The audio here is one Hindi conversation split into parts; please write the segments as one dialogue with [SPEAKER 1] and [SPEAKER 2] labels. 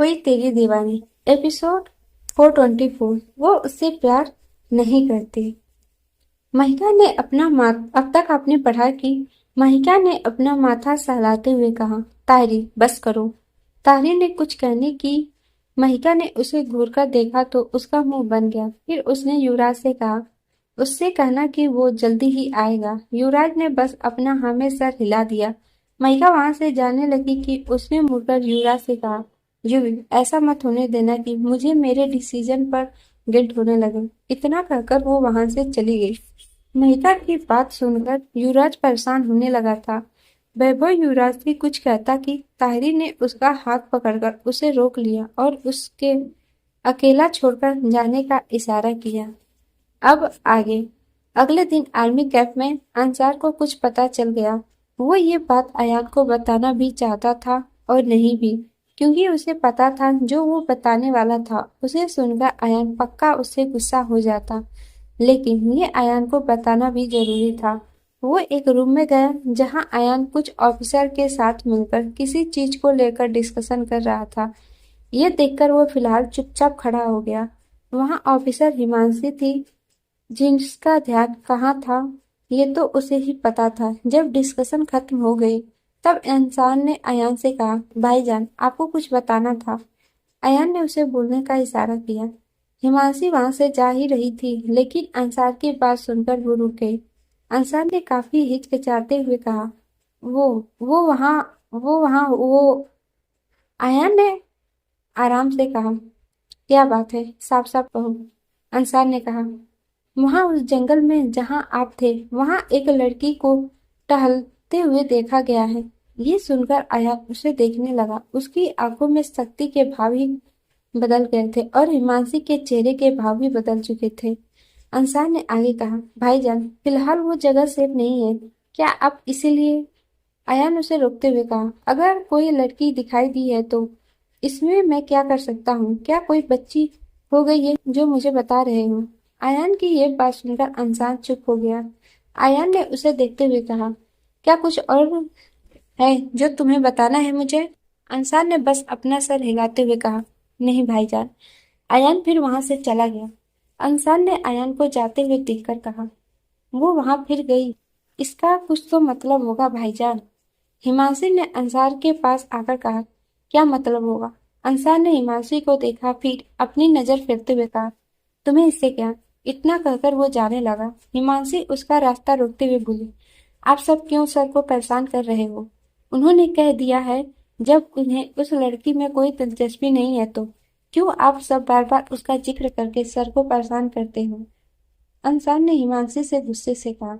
[SPEAKER 1] हुई तेरी दीवानी एपिसोड 424। वो उससे प्यार नहीं करती। महिका ने अब तक आपने पढ़ा कि महिका ने अपना माथा सहलाते हुए कहा, ताहिरी बस करो। ताहिरी ने कुछ कहने की। महिका ने उसे घूर कर देखा तो उसका मुंह बन गया। फिर उसने युवराज से कहा, उससे कहना कि वो जल्दी ही आएगा। युवराज ने बस अपना हाँ में सर हिला दिया। महिका वहां से जाने लगी कि उसने मुड़कर युवराज से कहा, युवी ऐसा मत होने देना कि मुझे मेरे डिसीजन पर गिल्ट होने लगे। इतना कहकर वो वहां से चली गई। महिका की बात सुनकर युवराज परेशान होने लगा था। वैभव युवराज से कुछ कहता कि ताहिरी ने उसका हाथ पकड़कर उसे रोक लिया और उसके अकेला छोड़कर जाने का इशारा किया। अब आगे। अगले दिन आर्मी कैंप में अंसार को कुछ पता चल गया। वो ये बात अयान को बताना भी चाहता था और नहीं भी, क्योंकि उसे पता था जो वो बताने वाला था उसे सुनकर अयान पक्का उससे गुस्सा हो जाता। लेकिन ये अयान को बताना भी जरूरी था। वो एक रूम में गया जहां अयान कुछ ऑफिसर के साथ मिलकर किसी चीज को लेकर डिस्कशन कर रहा था। ये देखकर वो फिलहाल चुपचाप खड़ा हो गया। वहां ऑफिसर हिमांशी थी, जिसका ध्यान कहाँ था ये तो उसे ही पता था। जब डिस्कशन खत्म हो गई तब इंसान ने अयान से कहा, भाईजान आपको कुछ बताना था। अयान ने उसे बोलने का इशारा किया। हिमांशी वहां से जा ही रही थी, लेकिन अंसार की बात सुनकर वो रुक गई। अंसार ने काफी हिचकिचाते हुए कहा, वो वो वहाँ वो। अयान ने आराम से कहा, क्या बात है, साफ साफ कहो। अंसार ने कहा, वहां उस जंगल में जहां आप थे वहां एक लड़की को टहलते हुए देखा गया है। ये सुनकर अयान उसे देखने लगा। उसकी आंखों में शक्ति के भाव ही बदल गए थे और हिमांशी के चेहरे के भाव भी बदल चुके थे। अंसार ने आगे कहा, भाईजान फिलहाल वो जगह सेफ नहीं है, क्या आप इसीलिए। अयान उसे रोकते हुए कहा, अगर कोई लड़की दिखाई दी है तो इसमें मैं क्या कर सकता हूँ। क्या कोई बच्ची हो गई है जो मुझे बता रहे हो। अयान की ये बात सुनकर अंसार चुप हो गया। अयान ने उसे देखते हुए कहा, क्या कुछ और है जो तुम्हें बताना है मुझे। अंसार ने बस अपना सर हिलाते हुए कहा, नहीं भाईजान। अयान फिर वहां से चला गया। अंसार ने अयान को जाते हुए देखकर कहा, वो वहां फिर गई, इसका कुछ तो मतलब होगा भाईजान। हिमांशी ने अंसार के पास आकर कहा, क्या मतलब होगा। अंसार ने हिमांशी को देखा, फिर अपनी नजर फेरते हुए कहा, तुम्हें इससे क्या। इतना कहकर वो जाने लगा। हिमांशी उसका रास्ता रोकते हुए बोली, आप सब क्यों सर को परेशान कर रहे हो। उन्होंने कह दिया है, जब उन्हें उस लड़की में कोई दिलचस्पी नहीं है तो क्यों आप सब बार बार उसका जिक्र करके सर को परेशान करते हो। अंसार ने हिमांशी से गुस्से से कहा,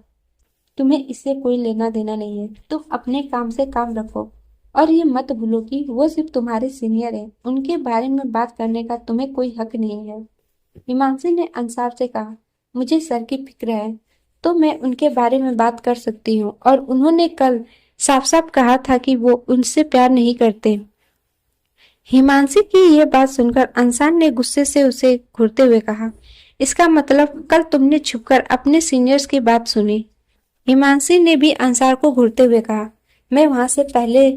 [SPEAKER 1] तुम्हें इससे कोई लेना देना नहीं है, तुम अपने काम से काम रखो और ये मत भूलो कि वो सिर्फ तुम्हारे सीनियर है, उनके बारे में बात करने का तुम्हें कोई हक नहीं है। हिमांशी ने अंसार से कहा, मुझे सर की फिक्र है तो मैं उनके बारे में बात कर सकती हूँ और उन्होंने कल साफ साफ कहा था कि वो उनसे प्यार नहीं करते। हिमांशी की ये बात सुनकर अंसार ने गुस्से से उसे घूरते हुए कहा, इसका मतलब कल तुमने छुपकर अपने सीनियर्स की बात सुनी। हिमांशी ने भी अंसार को घूरते हुए कहा, मैं वहां से पहले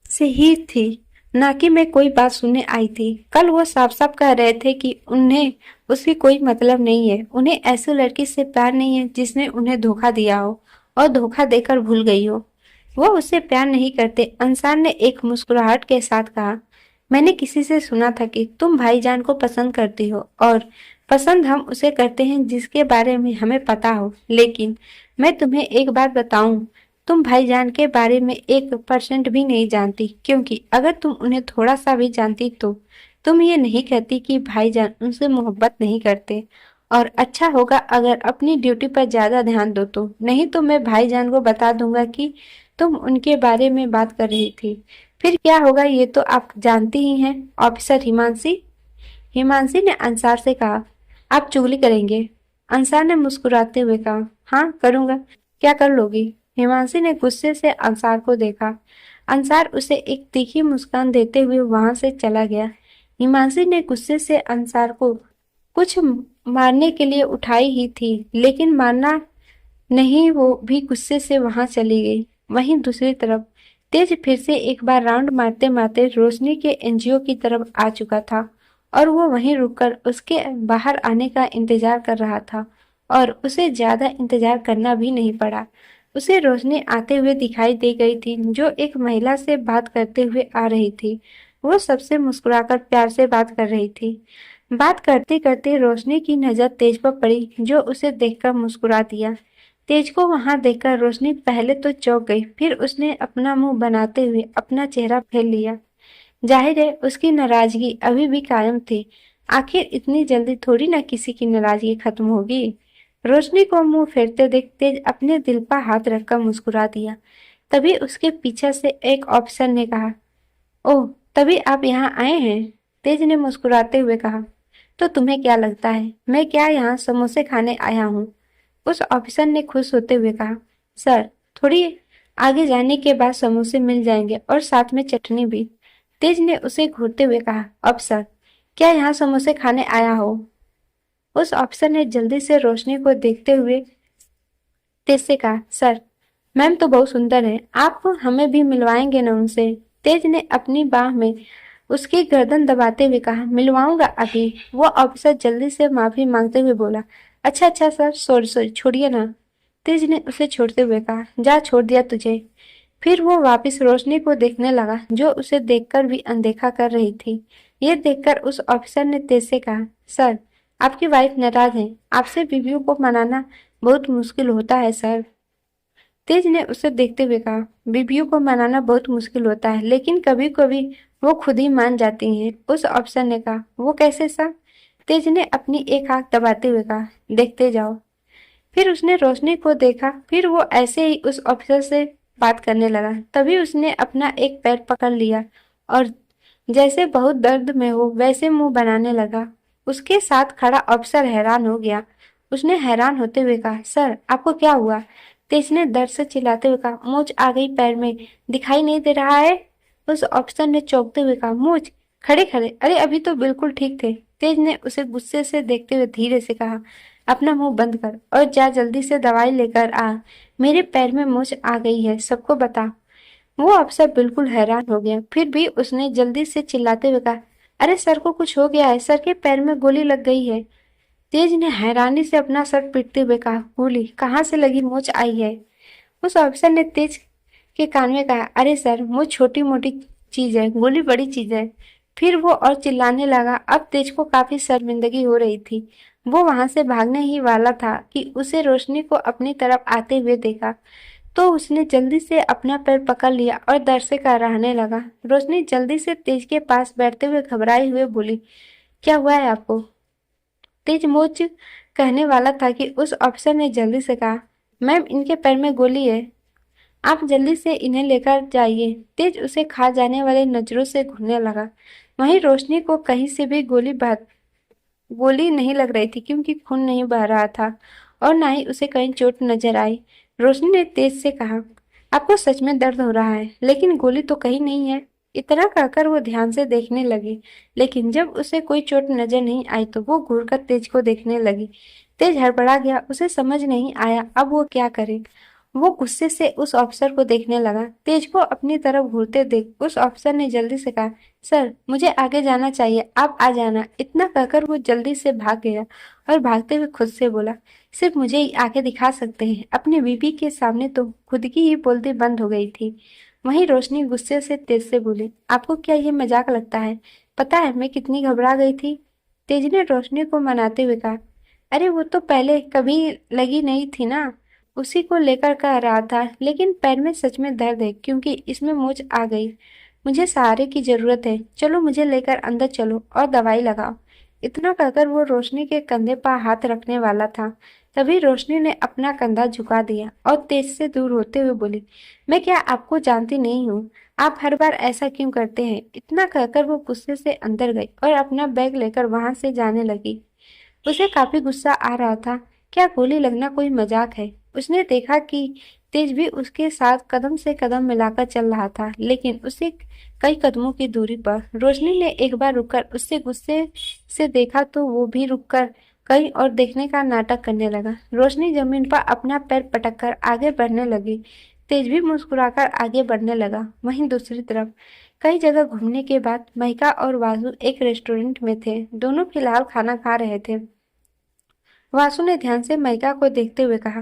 [SPEAKER 1] से ही थी, ना कि मैं कोई बात सुनने आई थी। कल वो साफ साफ कह रहे थे कि उन्हें उसकी कोई मतलब नहीं है, उन्हें ऐसी लड़की से प्यार नहीं है जिसने उन्हें धोखा दिया हो और धोखा देकर भूल गई हो। वो उससे प्यार नहीं करते। अंसार ने एक मुस्कुराहट के साथ कहा, मैंने किसी से सुना था कि तुम भाईजान को पसंद करती हो और पसंद हम उसे करते हैं जिसके बारे में हमें पता हो, लेकिन मैं तुम्हें एक बात बताऊं, तुम भाईजान के बारे में 1% भी नहीं जानती, क्योंकि अगर तुम उन्हें थोड़ा सा भी जानती तो तुम ये नहीं कहती कि भाईजान उनसे मोहब्बत नहीं करते। और अच्छा होगा अगर अपनी ड्यूटी पर ज्यादा ध्यान दो तो, नहीं तो मैं भाईजान को बता दूंगा कि तुम उनके बारे में बात कर रही थी। फिर क्या होगा ये तो आप जानती ही हैं, ऑफिसर हिमांशी। हिमांशी ने अंसार से कहा, आप चुगली करेंगे। अंसार ने मुस्कुराते हुए कहा, हाँ करूंगा, क्या कर लोगी। हिमांशी ने गुस्से से अंसार को देखा। अंसार उसे एक तीखी मुस्कान देते हुए वहां से चला गया। हिमांशी ने गुस्से से अंसार को कुछ मारने के लिए उठाई ही थी, लेकिन मारना नहीं, वो भी गुस्से से वहां चली गई। वहीं दूसरी तरफ तेज फिर से एक बार राउंड मारते मारते रोशनी के एनजीओ की तरफ आ चुका था और वो वहीं रुककर उसके बाहर आने का इंतजार कर रहा था और उसे ज्यादा इंतजार करना भी नहीं पड़ा। उसे रोशनी आते हुए दिखाई दे गई थी जो एक महिला से बात करते हुए आ रही थी। वो सबसे मुस्कुराकर प्यार से बात कर रही थी। बात करते करते रोशनी की नजर तेज पर पड़ी जो उसे देखकर मुस्कुरा दिया। तेज को वहां देखकर रोशनी पहले तो चौंक गई, फिर उसने अपना मुंह बनाते हुए अपना चेहरा फेर लिया। जाहिर है उसकी नाराजगी अभी भी कायम थी। आखिर इतनी जल्दी थोड़ी ना किसी की नाराजगी खत्म होगी। रोशनी को मुंह फेरते देख तेज अपने दिल पर हाथ रखकर मुस्कुरा दिया। तभी उसके पीछे से एक ऑफिसर ने कहा, ओह, तभी आप यहाँ आए हैं? तेज ने मुस्कुराते हुए कहा, तो तुम्हें क्या लगता है मैं क्या यहाँ समोसे खाने आया हूँ? उस ऑफिसर ने खुश होते हुए कहा, सर, थोड़ी आगे जाने के बाद समोसे मिल जाएंगे और साथ में चटनी भी। तेज ने उसे घूरते हुए कहा, अफसर, क्या यहाँ समोसे खाने आया हो? उस अफसर ने जल्दी से रोशनी को देखते हुए तेज से कहा, सर, मैम तो बहुत सुंदर है, आप हमें भी मिलवाएंगे ना उनसे? तेज ने अपनी बाह में उसकी गर्दन दबाते हुए कहा, मिलवाऊंगा अभी। वो अफसर जल्दी से माफी मांगते हुए बोला, अच्छा अच्छा सर, सॉरी सॉरी, छोड़िए ना। तेज ने उसे छोड़ते हुए कहा, जा, छोड़ दिया तुझे। फिर वो वापस रोशनी को देखने लगा जो उसे देखकर भी अनदेखा कर रही थी। ये देखकर उस ऑफिसर ने तेज से कहा, सर, आपकी वाइफ नाराज है, आपसे बीवियों को मनाना बहुत मुश्किल होता है सर। तेज ने उसे देखते हुए कहा, बीवियों को मनाना बहुत मुश्किल होता है लेकिन कभी कभी वो खुद ही मान जाती हैं। उस अफसर ने कहा, वो कैसे सर? तेज ने अपनी एक आंख दबाते हुए कहा, देखते जाओ। फिर उसने रोशनी को देखा, फिर वो ऐसे ही उस ऑफिसर से बात करने लगा। तभी उसने अपना एक पैर पकड़ लिया और जैसे बहुत दर्द में हो वैसे मुंह बनाने लगा। उसके साथ खड़ा अफसर हैरान हो गया। उसने हैरान होते हुए कहा, सर, आपको क्या हुआ? तेज ने दर्द से चिल्लाते हुए कहा, मोच आ गई पैर में, दिखाई नहीं दे रहा है? उस अफसर ने चौंकते हुए कहा, मोच? खड़े खड़े, अरे अभी तो बिल्कुल ठीक थे। तेज ने उसे गुस्से से देखते हुए धीरे से कहा, अपना मुंह बंद कर और जा जल्दी से दवाई लेकर आ। मेरे पैर में मोच आ गई है, सबको बता। वो अफसर बिल्कुल हैरान हो गया, फिर भी उसने जल्दी से चिल्लाते हुए कहा, अरे सर को कुछ हो गया है, सर के पैर में गोली लग गई है। तेज ने हैरानी से अपना सर पीटते हुए कहा, गोली कहाँ से लगी, मोच आई है? उस अफसर ने तेज के कान में कहा, अरे सर, मोच छोटी मोटी चीज है, गोली बड़ी चीज है। फिर वो और चिल्लाने लगा। अब तेज को काफी शर्मिंदगी हो रही थी। वो वहां से भागने ही वाला था कि उसे रोशनी को अपनी तरफ आते हुए देखा, तो उसने जल्दी से अपना पैर पकड़ लिया और डर से कराहने लगा। रोशनी जल्दी से तेज के पास बैठते हुए घबराए हुए बोली, क्या हुआ है आपको? तेज मोच कहने वाला था कि उस अफसर ने जल्दी से कहा, मैम, इनके पैर में गोली है, आप जल्दी से इन्हें लेकर जाइए। तेज उसे खा जाने वाले नजरों से घूरने लगा। वहीं रोशनी को कहीं से भी गोली नहीं लग रही थी क्योंकि खून नहीं बह रहा था और ना ही उसे कहीं चोट नजर आई। रोशनी ने तेज से कहा, आपको सच में दर्द हो रहा है, लेकिन गोली तो कहीं नहीं है। इतना कहकर वो ध्यान से देखने लगी, लेकिन जब उसे कोई चोट नजर नहीं आई तो वो घूरकर तेज को देखने लगी। तेज हड़बड़ा गया, उसे समझ नहीं आया अब वो क्या करे। वो गुस्से से उस अफसर को देखने लगा। तेज को अपनी तरफ घूरते देख उस अफसर ने जल्दी से कहा, सर, मुझे आगे जाना चाहिए, आप आ जाना। इतना कहकर वो जल्दी से भाग गया और भागते हुए खुद से बोला, सिर्फ मुझे ही आगे दिखा सकते हैं। अपनी बीवी के सामने तो खुद की ही बोलती बंद हो गई थी। वहीं रोशनी गुस्से से तेज से बोली, आपको क्या ये मजाक लगता है? पता है मैं कितनी घबरा गई थी? तेज ने रोशनी को मनाते हुए कहा, अरे वो तो पहले कभी लगी नहीं थी ना, उसी को लेकर कह रहा था, लेकिन पैर में सच में दर्द है क्योंकि इसमें मोच आ गई। मुझे सहारे की जरूरत है, चलो मुझे लेकर अंदर चलो और दवाई लगाओ। इतना कहकर वो रोशनी के कंधे पर हाथ रखने वाला था। तभी रोशनी ने अपना कंधा झुका दिया और तेज से दूर होते हुए बोली, मैं क्या आपको जानती नहीं हूँ? आप हर बार ऐसा क्यों करते हैं? इतना कहकर वो गुस्से से अंदर गई और अपना बैग लेकर वहां से जाने लगी। उसे काफी गुस्सा आ रहा था। क्या गोली लगना कोई मजाक है? उसने देखा कि तेज भी उसके साथ कदम से कदम मिलाकर चल रहा था, लेकिन उसे कई कदमों की दूरी पर। रोशनी ने एक बार रुककर उससे गुस्से से देखा तो वो भी रुककर कहीं और देखने का नाटक करने लगा। रोशनी जमीन पर अपना पैर पटक कर आगे बढ़ने लगी। तेज भी मुस्कुराकर आगे बढ़ने लगा। वहीं दूसरी तरफ कई जगह घूमने के बाद महिका और वासु एक रेस्टोरेंट में थे। दोनों फिलहाल खाना खा रहे थे। वासु ने ध्यान से महिका को देखते हुए कहा,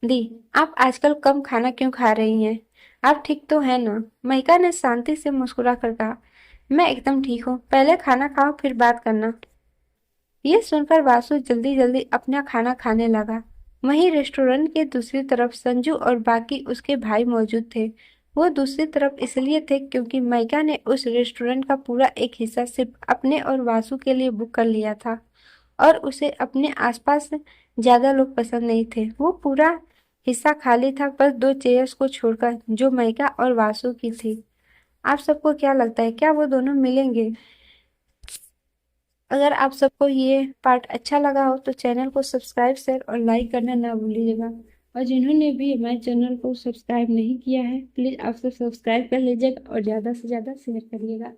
[SPEAKER 1] दी, आप आजकल कम खाना क्यों खा रही हैं? आप ठीक तो हैं ना? महिका ने शांति से मुस्कुरा कर कहा, मैं एकदम ठीक हूँ। पहले खाना खाओ फिर बात करना। ये सुनकर वासु जल्दी जल्दी अपना खाना खाने लगा। वहीं रेस्टोरेंट के दूसरी तरफ संजू और बाकी उसके भाई मौजूद थे। वो दूसरी तरफ इसलिए थे क्योंकि माइका ने उस रेस्टोरेंट का पूरा एक हिस्सा सिर्फ अपने और वासु के लिए बुक कर लिया था और उसे अपने आसपास ज्यादा लोग पसंद नहीं थे। वो पूरा हिस्सा खाली था, बस 2 चेयर्स को छोड़कर जो माइका और वासु की थी। आप सबको क्या लगता है, क्या वो दोनों मिलेंगे? अगर आप सबको ये पार्ट अच्छा लगा हो तो चैनल को सब्सक्राइब, शेयर और लाइक करना ना भूलिएगा। और जिन्होंने भी हमारे चैनल को सब्सक्राइब नहीं किया है, प्लीज़ आप सब सब्सक्राइब कर लीजिएगा और ज़्यादा से ज़्यादा शेयर करिएगा।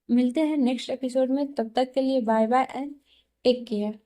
[SPEAKER 1] मिलते हैं नेक्स्ट एपिसोड में, तब तक के लिए bye bye and take care.